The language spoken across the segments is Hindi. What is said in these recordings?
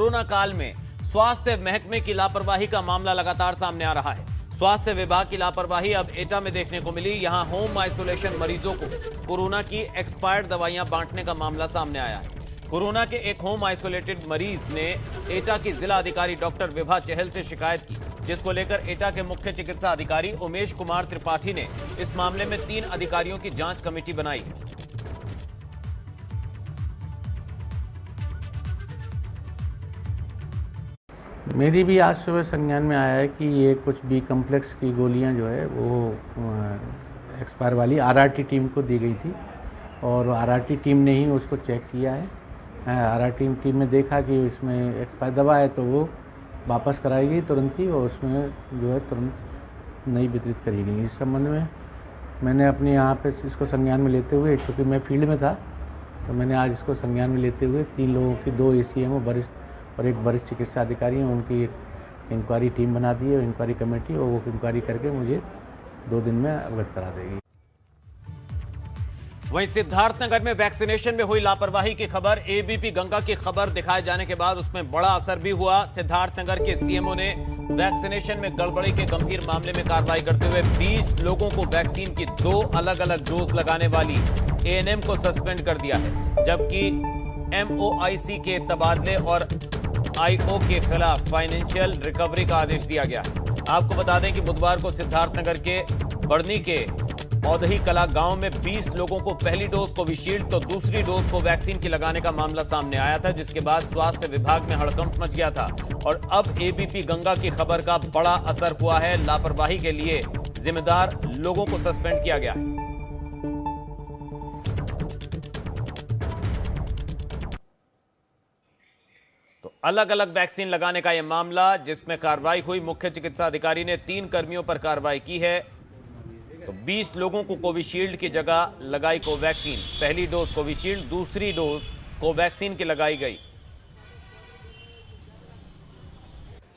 कोरोना काल में स्वास्थ्य महकमे की लापरवाही का मामला लगातार सामने आ रहा है। स्वास्थ्य विभाग की लापरवाही अब एटा में देखने को मिली। यहां होम आइसोलेशन मरीजों को कोरोना की एक्सपायर्ड दवाइयां बांटने का मामला सामने आया है। कोरोना के एक होम आइसोलेटेड मरीज ने एटा की जिला अधिकारी डॉक्टर विभा चहल से शिकायत की, जिसको लेकर एटा के मुख्य चिकित्सा अधिकारी उमेश कुमार त्रिपाठी ने इस मामले में 3 अधिकारियों की जांच कमेटी बनाई है। मेरी भी आज सुबह संज्ञान में आया है कि ये कुछ बी कम्प्लेक्स की गोलियां जो है वो एक्सपायर वाली आरआरटी टीम को दी गई थी और आरआरटी टीम ने ही उसको चेक किया है। आरआरटी टीम ने देखा कि इसमें एक्सपायर दवा है तो वो वापस कराई गई तुरंत ही और उसमें जो है तुरंत नई वितरित करी गई। इस संबंध में मैंने अपने यहाँ पे इसको संज्ञान में लेते हुए, क्योंकि मैं फील्ड में था तो मैंने आज इसको संज्ञान में लेते हुए 3 लोगों की 2 ACMO वरिष्ठ और एक वरिष्ठ चिकित्सा अधिकारी हैं, उनकी एक इंक्वायरी टीम बना दी है, इंक्वायरी कमेटी, और वो इंक्वायरी करके मुझे 2 दिन में अवगत करा देगी। वहीं सिद्धार्थनगर में वैक्सीनेशन में हुई लापरवाही की खबर, एबीपी गंगा की खबर दिखाए जाने के बाद उसमें बड़ा असर भी हुआ। सिद्धार्थनगर के सीएमओ ने वैक्सीनेशन में गड़बड़ी के गंभीर मामले में कार्रवाई करते हुए 20 लोगों को वैक्सीन की 2 अलग-अलग डोज लगाने वाली एएनएम को सस्पेंड कर दिया है, जबकि MOIC के तबादले और IO के खिलाफ फाइनेंशियल रिकवरी का आदेश दिया गया है। आपको बता दें कि बुधवार को सिद्धार्थनगर के बड़नी के औदही कला गांव में 20 लोगों को पहली डोज कोविशील्ड तो दूसरी डोज को वैक्सीन की लगाने का मामला सामने आया था, जिसके बाद स्वास्थ्य विभाग में हड़कंप मच गया था और अब एबीपी गंगा की खबर का बड़ा असर हुआ है। लापरवाही के लिए जिम्मेदार लोगों को सस्पेंड किया गया है। तो अलग अलग वैक्सीन लगाने का यह मामला, जिसमें कार्रवाई हुई, मुख्य चिकित्सा अधिकारी ने 3 कर्मियों पर कार्रवाई की है। तो 20 लोगों को कोविशील्ड की जगह लगाई कोवैक्सीन, पहली डोज कोविशील्ड, दूसरी डोज कोवैक्सीन की लगाई गई।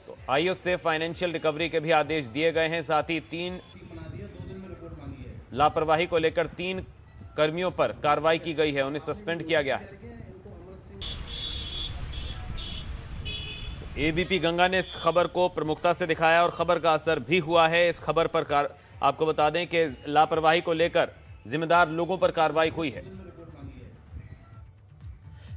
तो IO से फाइनेंशियल रिकवरी के भी आदेश दिए गए हैं। साथ ही 3 लापरवाही को लेकर 3 कर्मियों पर कार्रवाई की गई है, उन्हें सस्पेंड किया गया है। एबीपी गंगा ने इस खबर को प्रमुखता से दिखाया और खबर का असर भी हुआ है। इस खबर पर आपको बता दें कि लापरवाही को लेकर जिम्मेदार लोगों पर कार्रवाई हुई है।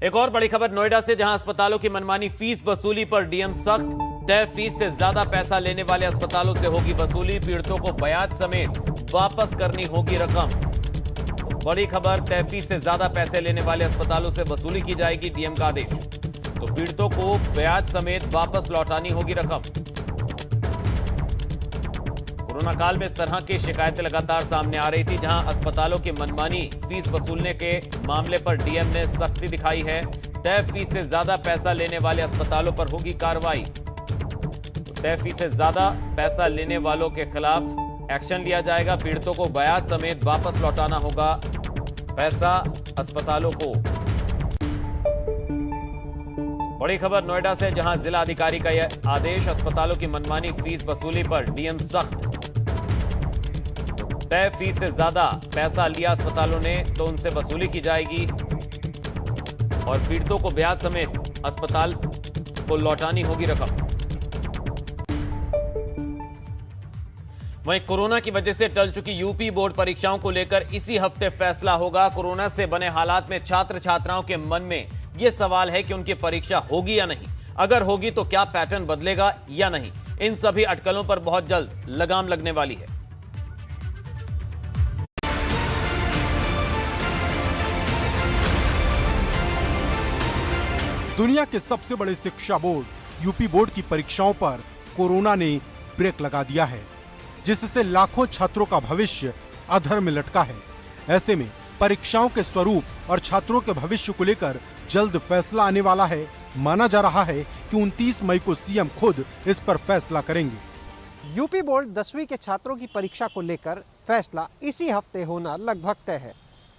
एक और बड़ी खबर नोएडा से, जहां अस्पतालों की मनमानी फीस वसूली पर डीएम सख्त। तय फीस से ज्यादा पैसा लेने वाले अस्पतालों से होगी वसूली, पीड़ितों को ब्याज समेत वापस करनी होगी रकम। बड़ी खबर, तय फीस से ज्यादा पैसे लेने वाले अस्पतालों से वसूली की जाएगी, डीएम का आदेश। तो पीड़ितों को ब्याज समेत वापस लौटानी होगी रकम। कोरोना काल में इस तरह की शिकायतें लगातार सामने आ रही थी, जहां अस्पतालों की मनमानी फीस वसूलने के मामले पर डीएम ने सख्ती दिखाई है। तय फीस से ज्यादा पैसा लेने वाले अस्पतालों पर होगी कार्रवाई। तय फीस से ज्यादा पैसा लेने वालों के खिलाफ एक्शन लिया जाएगा। पीड़ितों को ब्याज समेत वापस लौटाना होगा पैसा अस्पतालों को। बड़ी खबर नोएडा से, जहां जिला अधिकारी का यह आदेश, अस्पतालों की मनमानी फीस वसूली पर डीएम सख्त। तय फीस से ज्यादा पैसा लिया अस्पतालों ने तो उनसे वसूली की जाएगी और पीड़ितों को ब्याज समेत अस्पताल को लौटानी होगी रकम। वहीं कोरोना की वजह से टल चुकी यूपी बोर्ड परीक्षाओं को लेकर इसी हफ्ते फैसला होगा। कोरोना से बने हालात में छात्र छात्राओं के मन में यह सवाल है कि उनकी परीक्षा होगी या नहीं, अगर होगी तो क्या पैटर्न बदलेगा या नहीं। इन सभी अटकलों पर बहुत जल्द लगाम लगने वाली है। दुनिया के सबसे बड़े शिक्षा बोर्ड यूपी बोर्ड की परीक्षाओं पर कोरोना ने ब्रेक लगा दिया है, जिससे लाखों छात्रों का भविष्य अधर में लटका है। ऐसे में परीक्षाओं के स्वरूप और छात्रों के भविष्य को लेकर जल्द फैसला आने वाला है। माना जा रहा है कि 29 मई को सीएम खुद इस पर फैसला करेंगे। यूपी बोर्ड 10वीं के छात्रों की परीक्षा को लेकर फैसला इसी हफ्ते होना लगभग तय है।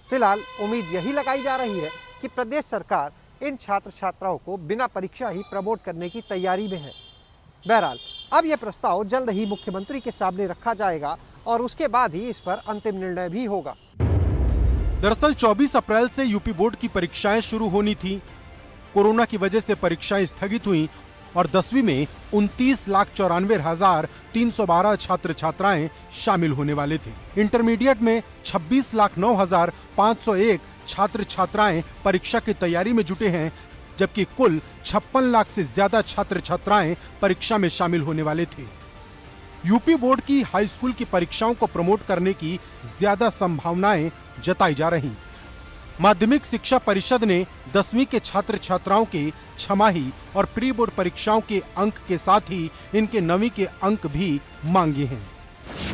फिलहाल उम्मीद यही लगाई जा रही है कि प्रदेश सरकार इन छात्र छात्राओं को बिना परीक्षा ही प्रमोट करने की तैयारी में है। बहरहाल अब यह प्रस्ताव जल्द ही मुख्यमंत्री के सामने रखा जाएगा और उसके बाद ही इस पर अंतिम निर्णय भी होगा। दरअसल 24 अप्रैल से यूपी बोर्ड की परीक्षाएं शुरू होनी थी। कोरोना की वजह से परीक्षाएं स्थगित हुई और 10वीं में 29,94,312 छात्र छात्राएं शामिल होने वाले थे। इंटरमीडिएट में 26,09,501 छात्र छात्राएं परीक्षा की तैयारी में जुटे हैं, जबकि कुल 56 लाख से ज्यादा छात्र छात्राएं परीक्षा में शामिल होने वाले थे। यूपी बोर्ड की हाई स्कूल की परीक्षाओं को प्रमोट करने की ज्यादा संभावनाएं जताई जा रही। माध्यमिक शिक्षा परिषद ने 10वीं के छात्र छात्राओं के छमाही और प्री बोर्ड परीक्षाओं के अंक के साथ ही इनके 9वीं के अंक भी मांगे हैं।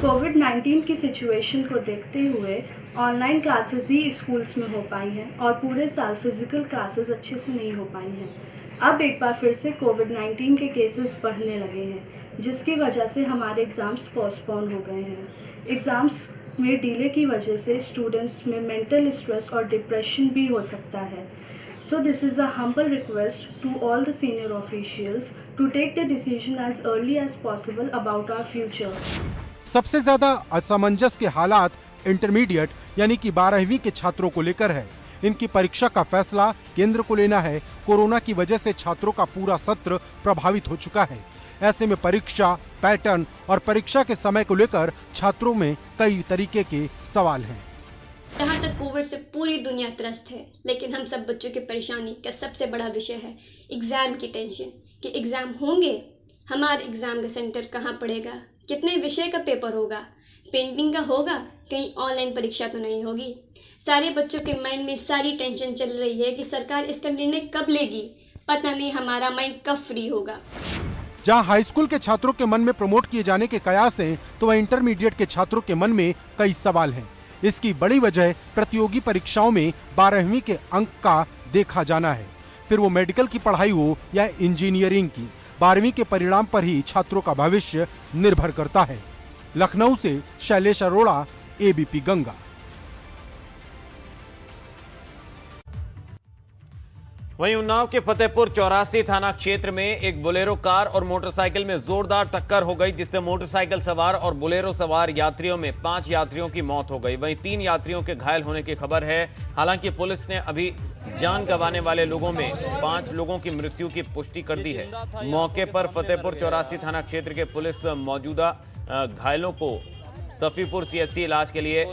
कोविड-19 की सिचुएशन को देखते हुए ऑनलाइन क्लासेस ही स्कूल्स में हो पाई हैं और पूरे साल फिजिकल क्लासेस अच्छे से नहीं हो पाई हैं। अब एक बार फिर से कोविड-19 के केसेस बढ़ने लगे हैं, जिसकी वजह से हमारे एग्ज़ाम्स पोस्टपोन हो गए हैं। एग्ज़ाम्स में डिले की वजह से स्टूडेंट्स में मेंटल स्ट्रेस और डिप्रेशन भी हो सकता है। So this is a humble request to all the senior officials to take the decision as early as possible about our future. सबसे ज्यादा असमंजस के हालात इंटरमीडिएट यानी कि 12वीं के छात्रों को लेकर है। इनकी परीक्षा का फैसला केंद्र को लेना है। कोरोना की वजह से छात्रों का पूरा सत्र प्रभावित हो चुका है। ऐसे में परीक्षा पैटर्न और परीक्षा के समय को लेकर छात्रों में कई तरीके के सवाल हैं। जहाँ तक कोविड से पूरी दुनिया त्रस्त है, लेकिन हम सब बच्चों की परेशानी का सबसे बड़ा विषय है एग्ज़ाम की टेंशन कि एग्ज़ाम होंगे, हमारे एग्ज़ाम का सेंटर कहाँ पड़ेगा, कितने विषय का पेपर होगा, पेंटिंग का होगा, कहीं ऑनलाइन परीक्षा तो नहीं होगी। सारे बच्चों के माइंड में सारी टेंशन चल रही है कि सरकार इसका निर्णय कब लेगी, पता नहीं हमारा माइंड कब फ्री होगा। जहां हाई स्कूल के छात्रों के मन में प्रमोट किए जाने के कयास हैं, तो वहीं इंटरमीडिएट के छात्रों के मन में कई सवाल हैं। इसकी बड़ी वजह प्रतियोगी परीक्षाओं में 12वीं के अंक का देखा जाना है। फिर वो मेडिकल की पढ़ाई हो या इंजीनियरिंग की, 12वीं के परिणाम पर ही छात्रों का भविष्य निर्भर करता है। लखनऊ से शैलेश अरोड़ा, एबीपी गंगा। वहीं उन्नाव के फतेहपुर 84 थाना क्षेत्र में एक बोलेरो कार और मोटरसाइकिल में जोरदार टक्कर हो गई, जिससे मोटरसाइकिल सवार और बोलेरो सवार यात्रियों में 5 यात्रियों की मौत हो गई। वहीं 3 यात्रियों के घायल होने की खबर है। हालांकि पुलिस ने अभी जान गंवाने वाले लोगों में 5 लोगों की मृत्यु की पुष्टि कर दी है। मौके पर फतेहपुर 84 थाना क्षेत्र के पुलिस मौजूदा घायलों को सफीपुर सीएचसी इलाज के लिए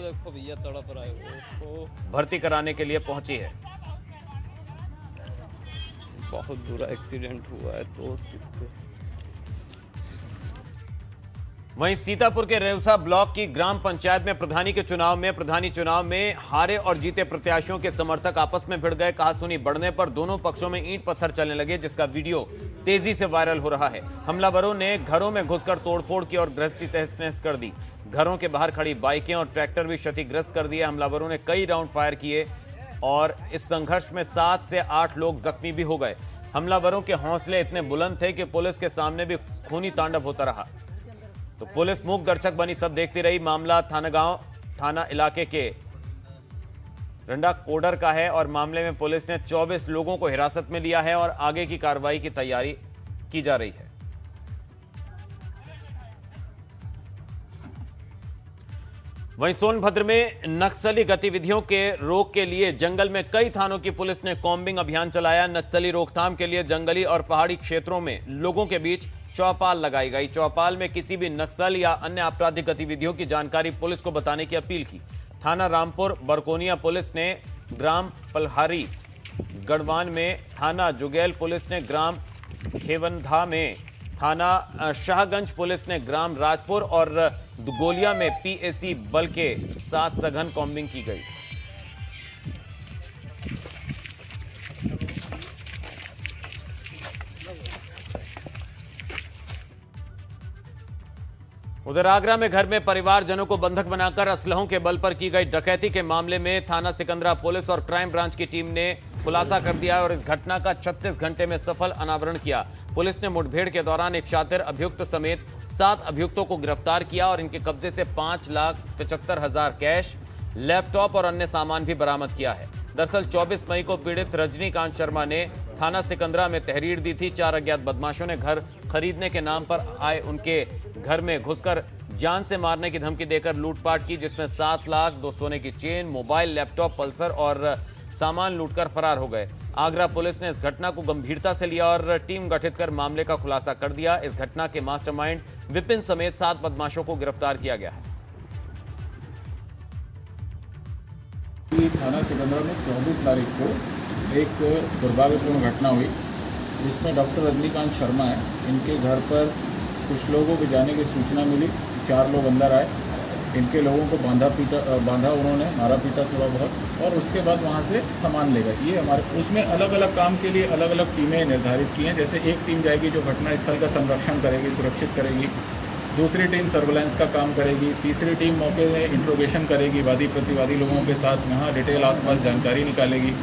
भर्ती कराने के लिए पहुंची है। बहुत बुरा एक्सीडेंट हुआ है तो वहीं सीतापुर के रेउसा ब्लॉक की ग्राम पंचायत में प्रधानी चुनाव में हारे और जीते प्रत्याशियों के समर्थक आपस में भिड़ गए। कहासुनी बढ़ने पर दोनों पक्षों में ईंट पत्थर चलने लगे, जिसका वीडियो तेजी से वायरल हो रहा है। हमलावरों ने घरों में घुसकर तोड़फोड़ की और गृहस्थी तहस-नहस कर दी। घरों के बाहर खड़ी बाइकें और ट्रैक्टर भी क्षतिग्रस्त कर दिए। हमलावरों ने कई राउंड फायर किए और इस संघर्ष में 7 से 8 लोग जख्मी भी हो गए। हमलावरों के हौसले इतने बुलंद थे कि पुलिस के सामने भी खूनी तांडव होता रहा, तो पुलिस मूक दर्शक बनी, सब देखती रही। मामला थाना इलाके के रंडा कोडर का है और मामले में पुलिस ने 24 लोगों को हिरासत में लिया है और आगे की कार्रवाई की तैयारी की जा रही है। वहीं सोनभद्र में नक्सली गतिविधियों के रोक के लिए जंगल में कई थानों की पुलिस ने कॉम्बिंग अभियान चलाया। नक्सली रोकथाम के लिए जंगली और पहाड़ी क्षेत्रों में लोगों के बीच चौपाल लगाई गई। चौपाल में किसी भी नक्सल या अन्य आपराधिक गतिविधियों की जानकारी पुलिस को बताने की अपील की। थाना रामपुर बरकोनिया पुलिस ने ग्राम पलहारी गढ़वान में, थाना जुगैल पुलिस ने ग्राम खेवंधा में, थाना शाहगंज पुलिस ने ग्राम राजपुर और गोलिया में पीएसी बल के साथ सघन कॉम्बिंग की गई। उधर आगरा में घर में परिवारजनों को बंधक बनाकर असलहों के बल पर की गई डकैती के मामले में थाना सिकंदरा पुलिस और क्राइम ब्रांच की टीम ने खुलासा कर दिया और इस घटना का 36 घंटे में सफल अनावरण किया। पुलिस ने मुठभेड़ के दौरान एक शातिर अभियुक्त समेत 7 अभियुक्तों को गिरफ्तार किया और इनके कब्जे से 5,75,000 कैश, लैपटॉप और अन्य सामान भी बरामद किया है। दरअसल 24 मई को पीड़ित रजनीकांत शर्मा ने थाना सिकंदरा में तहरीर दी थी। 4 अज्ञात बदमाशों ने घर खरीदने के नाम पर आए उनके घर में घुसकर जान से मारने की धमकी देकर लूटपाट की, जिसमें 7 लाख, 2 सोने की चेन, मोबाइल, लैपटॉप, पल्सर और सामान लूटकर फरार हो गए। आगरा पुलिस ने इस घटना को गंभीरता से लिया और टीम गठित कर मामले का खुलासा कर दिया। इस घटना के मास्टरमाइंड विपिन समेत 7 बदमाशों को गिरफ्तार किया गया है। थाना सिकंदरा में 24 तारीख को एक दुर्भाग्यपूर्ण घटना हुई, जिसमें डॉक्टर रजनीकांत शर्मा है। इनके घर पर कुछ लोगों के जाने की सूचना मिली। 4 लोग अंदर आए, इनके लोगों को बांधा उन्होंने, मारा पीटा थोड़ा बहुत, और उसके बाद वहाँ से सामान ले गए। ये हमारे उसमें अलग अलग काम के लिए अलग अलग टीमें निर्धारित की हैं। जैसे एक टीम जाएगी जो घटनास्थल का संरक्षण करेगी, सुरक्षित करेगी, दूसरी टीम सर्वेलेंस का काम करेगी, तीसरी टीम मौके में इंट्रोगेशन करेगी, वादी प्रतिवादी लोगों के साथ वहाँ डिटेल आसपास जानकारी निकालेगी।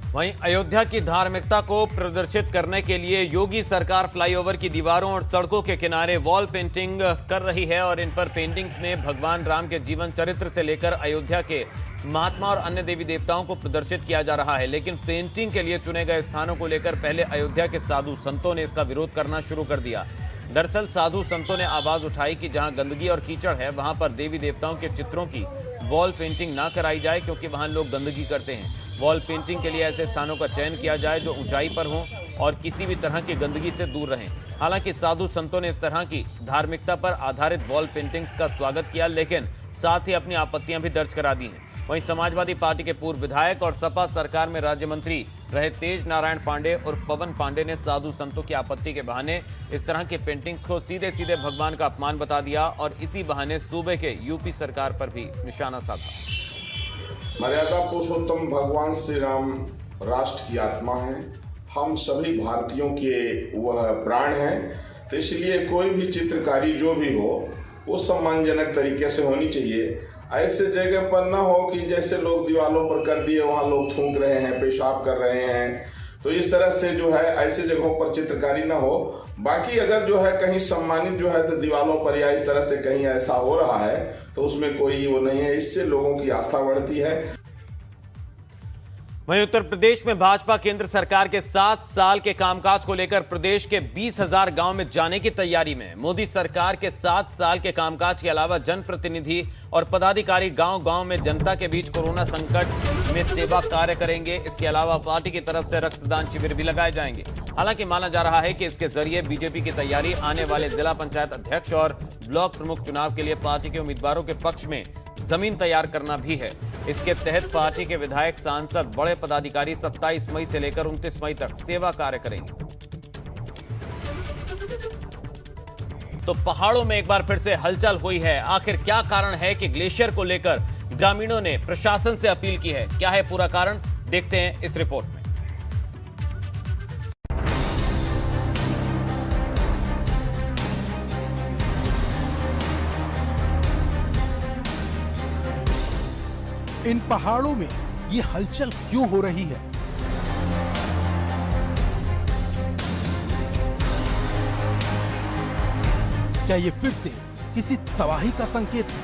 वहीं अयोध्या की धार्मिकता को प्रदर्शित करने के लिए योगी सरकार फ्लाईओवर की दीवारों और सड़कों के किनारे वॉल पेंटिंग कर रही है और इन पर पेंटिंग में भगवान राम के जीवन चरित्र से लेकर अयोध्या के महात्मा और अन्य देवी देवताओं को प्रदर्शित किया जा रहा है। लेकिन पेंटिंग के लिए चुने गए स्थानों को लेकर पहले अयोध्या के साधु संतों ने इसका विरोध करना शुरू कर दिया। दरअसल साधु संतों ने आवाज उठाई कि जहां गंदगी और कीचड़ है वहां पर देवी देवताओं के चित्रों की वॉल पेंटिंग ना कराई जाए, क्योंकि वहां लोग गंदगी करते हैं। वॉल पेंटिंग के लिए ऐसे स्थानों का चयन किया जाए जो ऊंचाई पर हों और किसी भी तरह की गंदगी से दूर रहें। हालांकि साधु संतों ने इस तरह की धार्मिकता पर आधारित वॉल पेंटिंग्स का स्वागत किया, लेकिन साथ ही अपनी आपत्तियां भी दर्ज करा दी हैं। वहीं समाजवादी पार्टी के पूर्व विधायक और सपा सरकार में राज्य मंत्री रहे तेज नारायण पांडे और पवन पांडे ने साधु संतों की आपत्ति के बहाने इस तरह के पेंटिंग्स को सीधे सीधे भगवान का अपमान बता दिया और इसी बहाने सूबे के यूपी सरकार पर भी निशाना साधा। मर्यादा पुरुषोत्तम भगवान श्री राम राष्ट्र की आत्मा है, हम सभी भारतीयों के वह प्राण हैं, तो इसलिए कोई भी चित्रकारी जो भी हो वो सम्मानजनक तरीके से होनी चाहिए। ऐसे जगह पर ना हो कि जैसे लोग दीवारों पर कर दिए वहाँ लोग थूक रहे हैं, पेशाब कर रहे हैं, तो इस तरह से जो है ऐसे जगहों पर चित्रकारी ना हो। बाकी अगर जो है कहीं सम्मानित जो है तो दीवारों पर या इस तरह से कहीं ऐसा हो रहा है तो उसमें कोई वो नहीं है, इससे लोगों की आस्था बढ़ती है। वहीं उत्तर प्रदेश में भाजपा केंद्र सरकार के 7 साल के कामकाज को लेकर प्रदेश के 20,000 गांव में जाने की तैयारी में। मोदी सरकार के 7 साल के कामकाज के अलावा जनप्रतिनिधि और पदाधिकारी गांव-गांव में जनता के बीच कोरोना संकट में सेवा कार्य करेंगे। इसके अलावा पार्टी की तरफ से रक्तदान शिविर भी लगाए जाएंगे। हालांकि माना जा रहा है कि इसके जरिए बीजेपी की तैयारी आने वाले जिला पंचायत अध्यक्ष और ब्लॉक प्रमुख चुनाव के लिए पार्टी के उम्मीदवारों के पक्ष में जमीन तैयार करना भी है। इसके तहत पार्टी के विधायक, सांसद, बड़े पदाधिकारी 27 मई से लेकर 29 मई तक सेवा कार्य करेंगे। तो पहाड़ों में एक बार फिर से हलचल हुई है। आखिर क्या कारण है कि ग्लेशियर को लेकर ग्रामीणों ने प्रशासन से अपील की है? क्या है पूरा कारण, देखते हैं इस रिपोर्ट में। इन पहाड़ों में ये हलचल क्यों हो रही है? क्या ये फिर से किसी तबाही का संकेत है?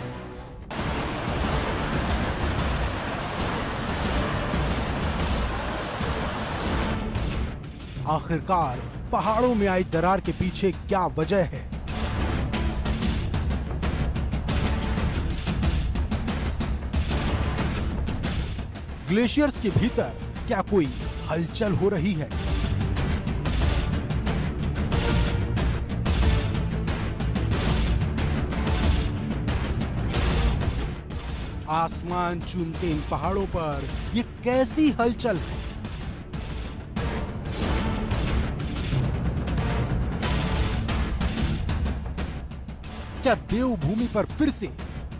आखिरकार पहाड़ों में आई दरार के पीछे क्या वजह है? ग्लेशियर्स के भीतर क्या कोई हलचल हो रही है? आसमान चूमते इन पहाड़ों पर ये कैसी हलचल है? क्या देवभूमि पर फिर से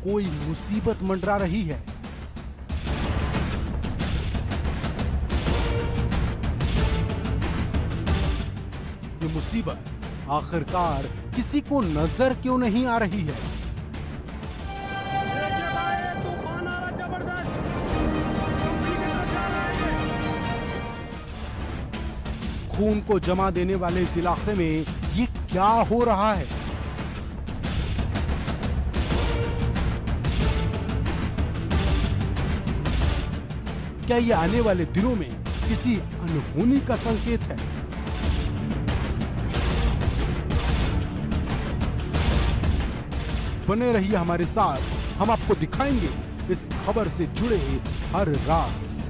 कोई मुसीबत मंडरा रही है? ये मुसीबत आखिरकार किसी को नजर क्यों नहीं आ रही है? खून को जमा देने वाले इस इलाके में ये क्या हो रहा है? क्या ये आने वाले दिनों में किसी अनहोनी का संकेत है? बने रहिए हमारे साथ, हम आपको दिखाएंगे इस खबर से जुड़े हर राज।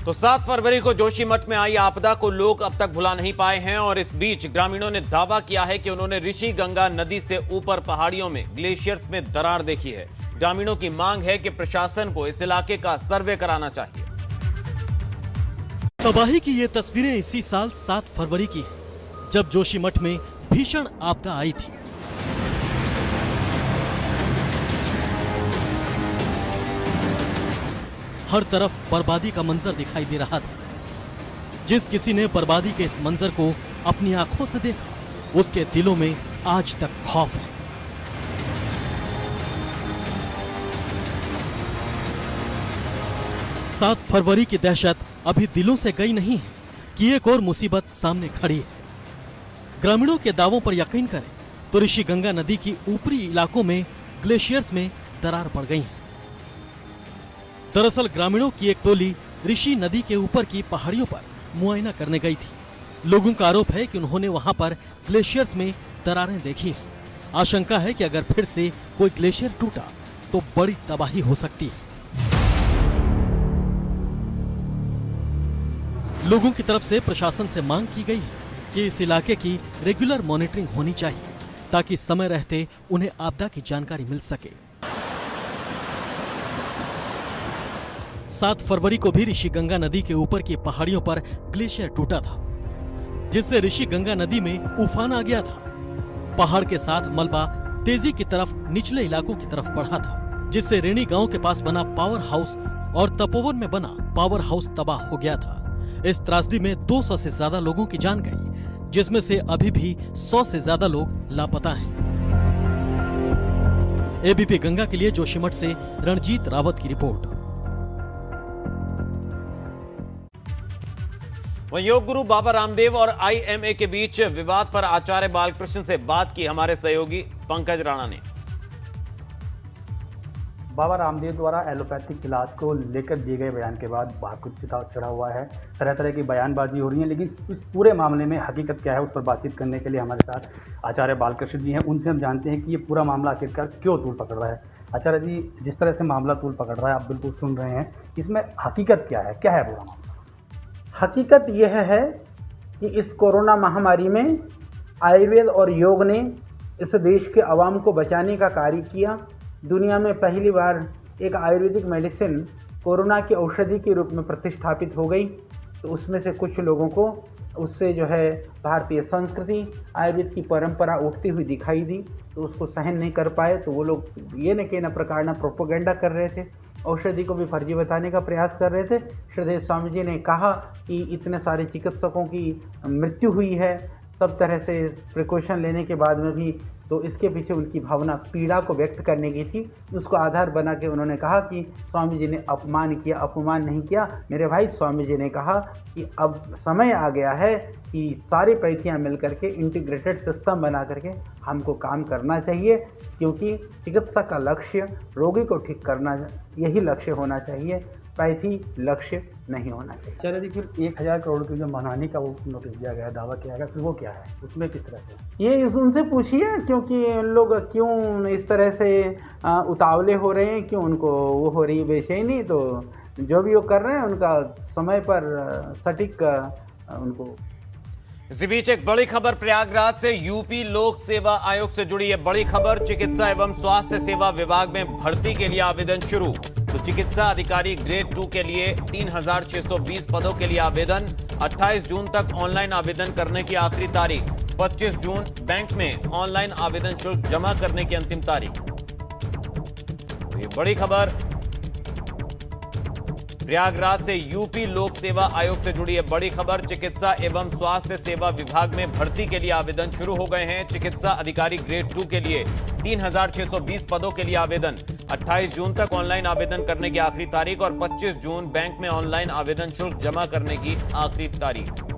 तो 7 फरवरी को जोशीमठ में आई आपदा को लोग अब तक भुला नहीं पाए हैं और इस बीच ग्रामीणों ने दावा किया है कि उन्होंने ऋषि गंगा नदी से ऊपर पहाड़ियों में ग्लेशियर्स में दरार देखी है। ग्रामीणों की मांग है कि प्रशासन को इस इलाके का सर्वे कराना चाहिए। तबाही की ये तस्वीरें इसी साल 7 फरवरी की है, जब जोशीमठ में भीषण आपदा आई थी। हर तरफ बर्बादी का मंजर दिखाई दे रहा था। जिस किसी ने बर्बादी के इस मंजर को अपनी आंखों से देखा, उसके दिलों में आज तक खौफ है। सात फरवरी की दहशत अभी दिलों से गई नहीं है कि एक और मुसीबत सामने खड़ी है। ग्रामीणों के दावों पर यकीन करें तो ऋषि गंगा नदी की ऊपरी इलाकों में ग्लेशियर्स में दरार पड़ गई है। दरअसल ग्रामीणों की एक टोली ऋषि नदी के ऊपर की पहाड़ियों पर मुआयना करने गई थी। लोगों का आरोप है कि उन्होंने वहां पर ग्लेशियर्स में दरारें देखी है। आशंका है कि अगर फिर से कोई ग्लेशियर टूटा तो बड़ी तबाही हो सकती है। लोगों की तरफ से प्रशासन से मांग की गई है कि इस इलाके की रेगुलर मॉनिटरिंग होनी चाहिए ताकि समय रहते उन्हें आपदा की जानकारी मिल सके। 7 फरवरी को भी ऋषि गंगा नदी के ऊपर की पहाड़ियों पर ग्लेशियर टूटा था, जिससे ऋषि गंगा नदी में उफान आ गया था। पहाड़ के साथ मलबा तेजी की तरफ निचले इलाकों की तरफ बढ़ा था, जिससे रेणी गांव के पास बना पावर हाउस और तपोवन में बना पावर हाउस तबाह हो गया था। इस त्रासदी में 200 से ज्यादा लोगों की जान गई, जिसमें से अभी भी 100 से ज्यादा लोग लापता हैं। एबीपी गंगा के लिए जोशीमठ से रणजीत रावत की रिपोर्ट। वहीं योग गुरु बाबा रामदेव और आईएमए के बीच विवाद पर आचार्य बालकृष्ण से बात की हमारे सहयोगी पंकज राणा ने। बाबा रामदेव द्वारा एलोपैथिक इलाज को लेकर दिए गए बयान के बाद बाकुत चढ़ा हुआ है, तरह तरह की बयानबाजी हो रही है, लेकिन इस पूरे मामले में हकीकत क्या है उस पर बातचीत करने के लिए हमारे साथ आचार्य बालकृष्ण जी हैं। उनसे हम जानते हैं कि ये पूरा मामला आखिरकार क्यों तूल पकड़ रहा है। आचार्य जी, जिस तरह से मामला तूल पकड़ रहा है, आप बिल्कुल सुन रहे हैं, इसमें हकीकत क्या है पूरा मामला? हकीकत यह है कि इस कोरोना महामारी में आयुर्वेद और योग ने इस देश के आवाम को बचाने का कार्य किया। दुनिया में पहली बार एक आयुर्वेदिक मेडिसिन कोरोना की औषधि के रूप में प्रतिष्ठापित हो गई, तो उसमें से कुछ लोगों को उससे जो है भारतीय संस्कृति आयुर्वेद की परंपरा उठती हुई दिखाई दी, तो उसको सहन नहीं कर पाए, तो वो लोग ये न के न प्रकार न प्रोपोगेंडा कर रहे थे, औषधि को भी फर्जी बताने का प्रयास कर रहे थे। श्रीदेव स्वामी जी ने कहा कि इतने सारे चिकित्सकों की मृत्यु हुई है, सब तरह से प्रिकॉशन लेने के बाद में भी, तो इसके पीछे उनकी भावना पीड़ा को व्यक्त करने की थी। उसको आधार बना के उन्होंने कहा कि स्वामी जी ने अपमान किया, अपमान नहीं किया मेरे भाई। स्वामी जी ने कहा कि अब समय आ गया है कि सारी पैथियाँ मिल करके इंटीग्रेटेड सिस्टम बना करके हमको काम करना चाहिए, क्योंकि चिकित्सा का लक्ष्य रोगी को ठीक करना, यही लक्ष्य होना चाहिए, पैथी लक्ष्य नहीं होना चाहिए। चलिए जी, फिर 1000 करोड़ की जो मनहानि का वो नोटिस दिया गया, दावा किया गया, फिर वो क्या है, उसमें किस तरह से? ये उनसे पूछिए, क्योंकि लोग क्यों इस तरह से उतावले हो रहे हैं, क्यों उनको वो हो रही है बेचैनी, तो जो भी वो कर रहे हैं उनका समय पर सटीक उनको। इसी बीच एक बड़ी खबर प्रयागराज से, यूपी लोक सेवा आयोग से जुड़ी है बड़ी खबर। चिकित्सा एवं स्वास्थ्य सेवा विभाग में भर्ती के लिए आवेदन शुरू। तो चिकित्सा अधिकारी ग्रेड 2 के लिए 3620 पदों के लिए आवेदन। 28 जून तक ऑनलाइन आवेदन करने की आखिरी तारीख। 25 जून बैंक में ऑनलाइन आवेदन शुल्क जमा करने की अंतिम तारीख। तो ये बड़ी खबर प्रयागराज से, यूपी लोक सेवा आयोग से जुड़ी है बड़ी खबर। चिकित्सा एवं स्वास्थ्य सेवा विभाग में भर्ती के लिए आवेदन शुरू हो गए हैं। चिकित्सा अधिकारी ग्रेड 2 के लिए 3620 पदों के लिए आवेदन। 28 जून तक ऑनलाइन आवेदन करने की आखिरी तारीख और 25 जून बैंक में ऑनलाइन आवेदन शुल्क जमा करने की आखिरी तारीख।